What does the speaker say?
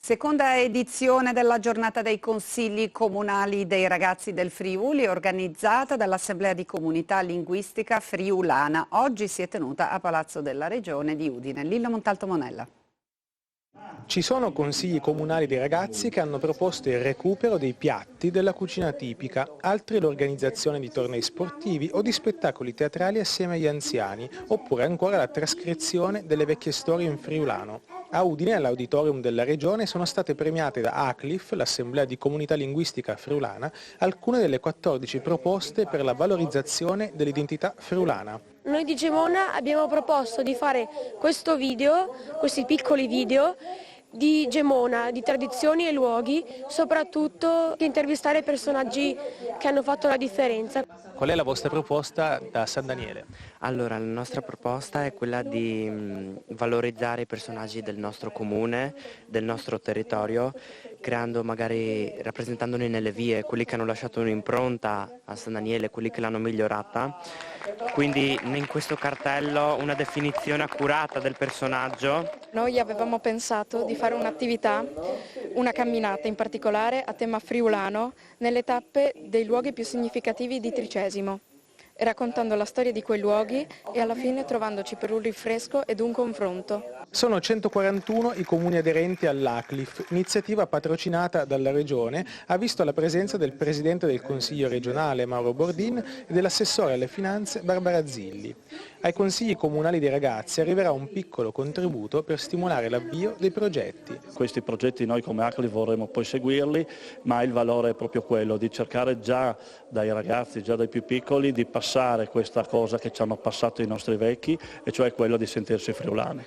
Seconda edizione della giornata dei consigli comunali dei ragazzi del Friuli, organizzata dall'Assemblea di Comunità Linguistica Friulana. Oggi si è tenuta a Palazzo della Regione di Udine. Lilla Montalto Monella. Ci sono consigli comunali dei ragazzi che hanno proposto il recupero dei piatti della cucina tipica, altri l'organizzazione di tornei sportivi o di spettacoli teatrali assieme agli anziani, oppure ancora la trascrizione delle vecchie storie in friulano. A Udine, all'Auditorium della Regione, sono state premiate da ACLIF, l'Assemblea di Comunità Linguistica Friulana, alcune delle 14 proposte per la valorizzazione dell'identità friulana. Noi di Gemona abbiamo proposto di fare questo video, questi piccoli video di Gemona, di tradizioni e luoghi, soprattutto di intervistare personaggi che hanno fatto la differenza. Qual è la vostra proposta da San Daniele? Allora, la nostra proposta è quella di valorizzare i personaggi del nostro comune, del nostro territorio, creando magari, rappresentandoli nelle vie, quelli che hanno lasciato un'impronta a San Daniele, quelli che l'hanno migliorata. Quindi in questo cartello una definizione accurata del personaggio. Noi avevamo pensato di fare un'attività, una camminata in particolare a tema friulano, nelle tappe dei luoghi più significativi di Tricesimo, raccontando la storia di quei luoghi e alla fine trovandoci per un rinfresco ed un confronto. Sono 141 i comuni aderenti all'ACLIF, iniziativa patrocinata dalla Regione, ha visto la presenza del Presidente del Consiglio regionale Mauro Bordin e dell'assessore alle finanze Barbara Zilli. Ai consigli comunali dei ragazzi arriverà un piccolo contributo per stimolare l'avvio dei progetti. Questi progetti noi come ACLIF vorremmo poi seguirli, ma il valore è proprio quello di cercare già dai ragazzi, già dai più piccoli, di passare questa cosa che ci hanno passato i nostri vecchi, e cioè quello di sentirsi friulani.